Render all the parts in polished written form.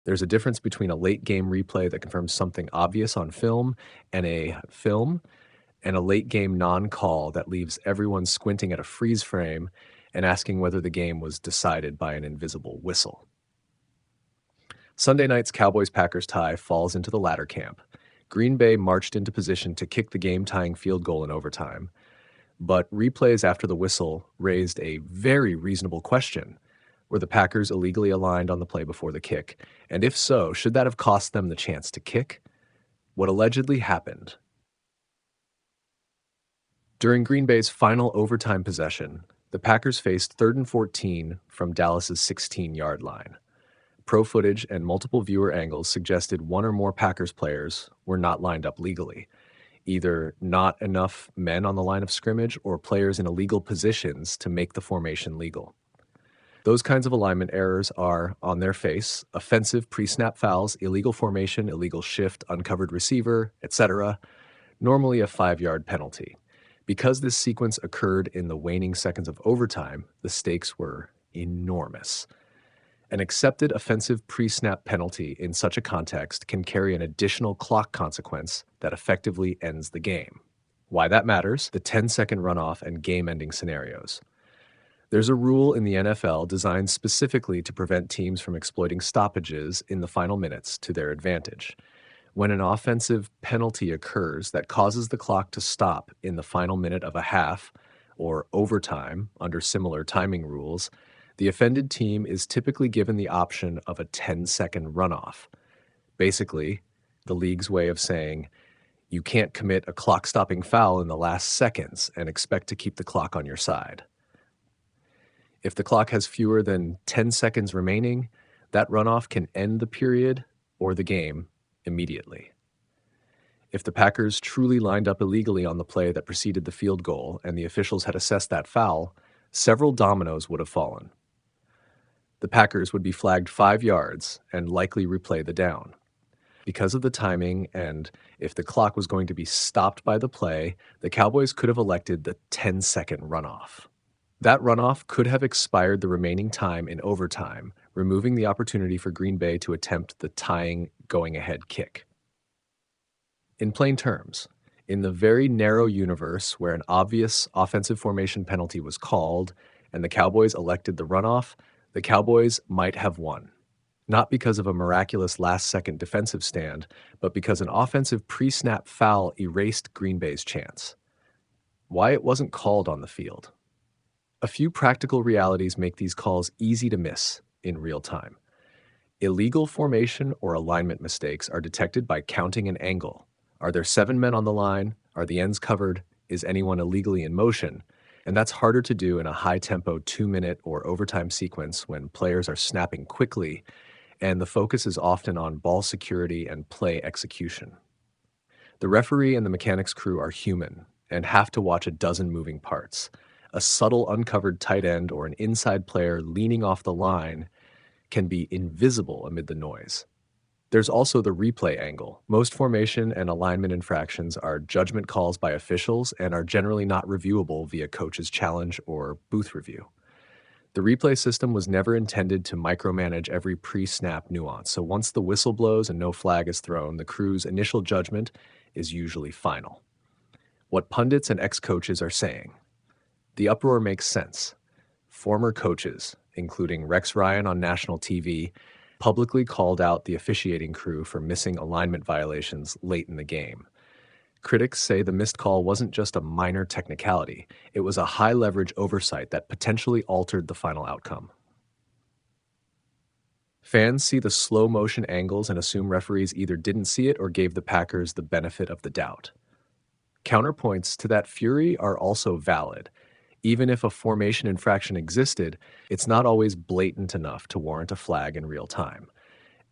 There's a difference between a late game replay that confirms something obvious on film and a late game non-call that leaves everyone squinting at a freeze frame and asking whether the game was decided by an invisible whistle. Sunday night's Cowboys-Packers tie falls into the latter camp. Green Bay marched into position to kick the game-tying field goal in overtime, but replays after the whistle raised a very reasonable question. Were the Packers illegally aligned on the play before the kick? And if so, should that have cost them the chance to kick? What allegedly happened? During Green Bay's final overtime possession, the Packers faced 3rd and 14 from Dallas's 16-yard line. Pro footage and multiple viewer angles suggested one or more Packers players were not lined up legally, either not enough men on the line of scrimmage or players in illegal positions to make the formation legal. Those kinds of alignment errors are, on their face, offensive pre-snap fouls, illegal formation, illegal shift, uncovered receiver, etc., normally a 5-yard penalty. Because this sequence occurred in the waning seconds of overtime, the stakes were enormous. An accepted offensive pre-snap penalty in such a context can carry an additional clock consequence that effectively ends the game. Why that matters: the 10-second runoff and game-ending scenarios. There's a rule in the NFL designed specifically to prevent teams from exploiting stoppages in the final minutes to their advantage. When an offensive penalty occurs that causes the clock to stop in the final minute of a half or overtime under similar timing rules, the offended team is typically given the option of a 10-second runoff. Basically, the league's way of saying, you can't commit a clock-stopping foul in the last seconds and expect to keep the clock on your side. If the clock has fewer than 10 seconds remaining, that runoff can end the period or the game immediately. If the Packers truly lined up illegally on the play that preceded the field goal and the officials had assessed that foul, several dominoes would have fallen. The Packers would be flagged 5 yards and likely replay the down. Because of the timing and if the clock was going to be stopped by the play, the Cowboys could have elected the 10-second runoff. That runoff could have expired the remaining time in overtime, removing the opportunity for Green Bay to attempt the tying going-ahead kick. In plain terms, in the very narrow universe where an obvious offensive formation penalty was called and the Cowboys elected the runoff, the Cowboys might have won. Not because of a miraculous last-second defensive stand, but because an offensive pre-snap foul erased Green Bay's chance. Why it wasn't called on the field? A few practical realities make these calls easy to miss in real time. Illegal formation or alignment mistakes are detected by counting an angle. Are there 7 men on the line? Are the ends covered? Is anyone illegally in motion? And that's harder to do in a high-tempo 2-minute or overtime sequence when players are snapping quickly and the focus is often on ball security and play execution. The referee and the mechanics crew are human and have to watch a dozen moving parts. A subtle uncovered tight end or an inside player leaning off the line can be invisible amid the noise. There's also the replay angle. Most formation and alignment infractions are judgment calls by officials and are generally not reviewable via coach's challenge or booth review. The replay system was never intended to micromanage every pre-snap nuance, so once the whistle blows and no flag is thrown, the crew's initial judgment is usually final. What pundits and ex-coaches are saying. The uproar makes sense. Former coaches, including Rex Ryan on national TV, publicly called out the officiating crew for missing alignment violations late in the game. Critics say the missed call wasn't just a minor technicality, it was a high-leverage oversight that potentially altered the final outcome. Fans see the slow-motion angles and assume referees either didn't see it or gave the Packers the benefit of the doubt. Counterpoints to that fury are also valid. Even if a formation infraction existed, it's not always blatant enough to warrant a flag in real time.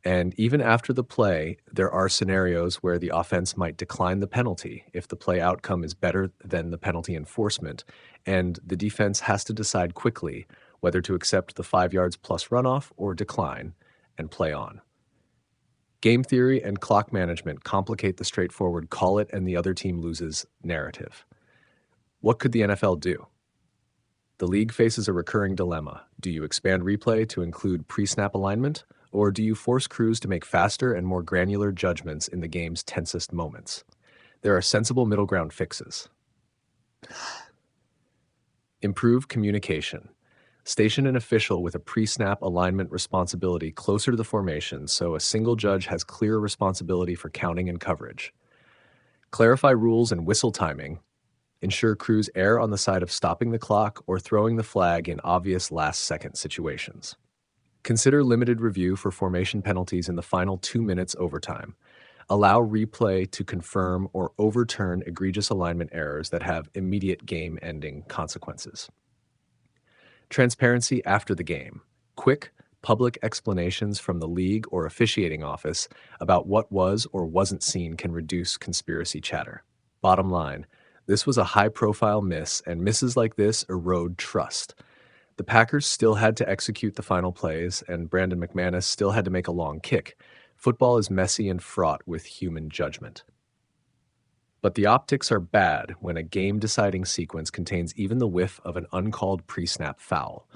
And even after the play, there are scenarios where the offense might decline the penalty if the play outcome is better than the penalty enforcement, and the defense has to decide quickly whether to accept the 5 yards plus runoff or decline and play on. Game theory and clock management complicate the straightforward call it and the other team loses narrative. What could the NFL do? The league faces a recurring dilemma. Do you expand replay to include pre-snap alignment, Or do you force crews to make faster and more granular judgments in the game's tensest moments? There are sensible middle ground fixes. Improve communication. Station an official with a pre-snap alignment responsibility closer to the formation so a single judge has clear responsibility for counting and coverage. Clarify rules and whistle timing. Ensure crews err on the side of stopping the clock or throwing the flag in obvious last-second situations. Consider limited review for formation penalties in the final 2 minutes overtime. Allow replay to confirm or overturn egregious alignment errors that have immediate game-ending consequences. Transparency after the game. Quick, public explanations from the league or officiating office about what was or wasn't seen can reduce conspiracy chatter. Bottom line, this was a high-profile miss, and misses like this erode trust. The Packers still had to execute the final plays, and Brandon McManus still had to make a long kick. Football is messy and fraught with human judgment. But the optics are bad when a game-deciding sequence contains even the whiff of an uncalled pre-snap foul.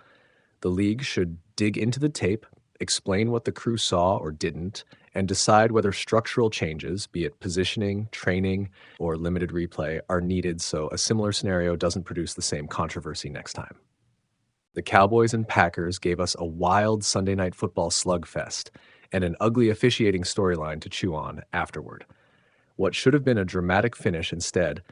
The league should dig into the tape, explain what the crew saw or didn't, and decide whether structural changes, be it positioning, training, or limited replay, are needed so a similar scenario doesn't produce the same controversy next time. The Cowboys and Packers gave us a wild Sunday Night Football slugfest and an ugly officiating storyline to chew on afterward. What should have been a dramatic finish instead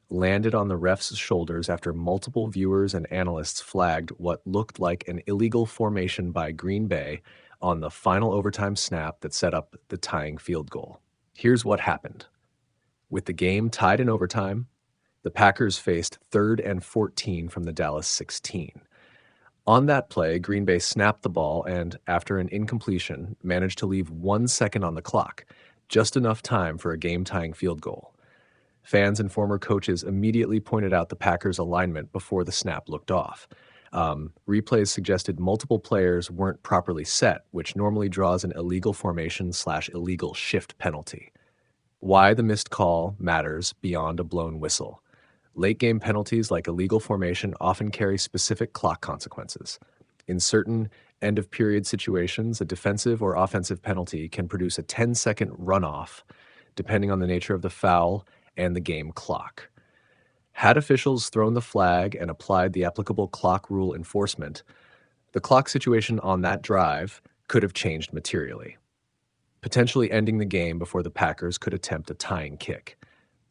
landed on the refs' shoulders after multiple viewers and analysts flagged what looked like an illegal formation by Green Bay on the final overtime snap that set up the tying field goal. Here's what happened. With the game tied in overtime, the Packers faced 3rd and 14 from the Dallas 16. On that play, Green Bay snapped the ball and, after an incompletion, managed to leave 1 second on the clock, just enough time for a game-tying field goal. Fans and former coaches immediately pointed out the Packers' alignment before the snap looked off. Replays suggested multiple players weren't properly set, which normally draws an illegal formation/illegal shift penalty. Why the missed call matters beyond a blown whistle. Late-game penalties like illegal formation often carry specific clock consequences. In certain end-of-period situations, a defensive or offensive penalty can produce a 10-second runoff, depending on the nature of the foul and the game clock. Had officials thrown the flag and applied the applicable clock rule enforcement, the clock situation on that drive could have changed materially, potentially ending the game before the Packers could attempt a tying kick.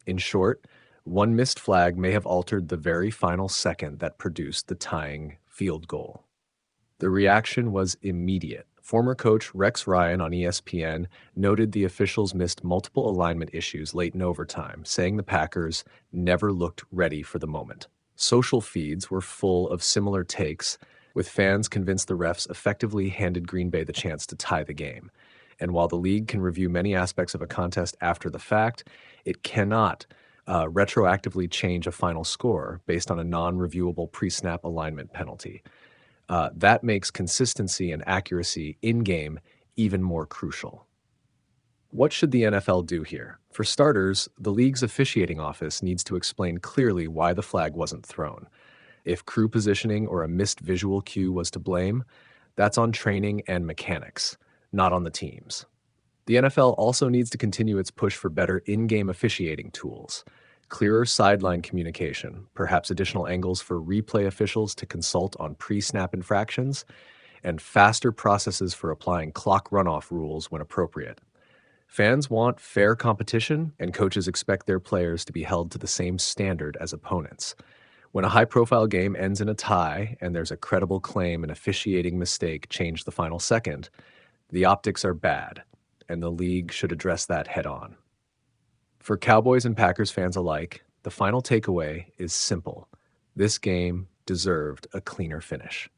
In short, one missed flag may have altered the very final second that produced the tying field goal. The reaction was immediate. Former coach Rex Ryan on ESPN noted the officials missed multiple alignment issues late in overtime, saying the Packers never looked ready for the moment. Social feeds were full of similar takes, with fans convinced the refs effectively handed Green Bay the chance to tie the game. And while the league can review many aspects of a contest after the fact, it cannot retroactively change a final score based on a non-reviewable pre-snap alignment penalty. That makes consistency and accuracy in-game even more crucial. What should the NFL do here? For starters, the league's officiating office needs to explain clearly why the flag wasn't thrown. If crew positioning or a missed visual cue was to blame, that's on training and mechanics, not on the teams. The NFL also needs to continue its push for better in-game officiating tools, clearer sideline communication, perhaps additional angles for replay officials to consult on pre-snap infractions, and faster processes for applying clock runoff rules when appropriate. Fans want fair competition, and coaches expect their players to be held to the same standard as opponents. When a high-profile game ends in a tie and there's a credible claim an officiating mistake changed the final second, the optics are bad, and the league should address that head-on. For Cowboys and Packers fans alike, the final takeaway is simple. This game deserved a cleaner finish.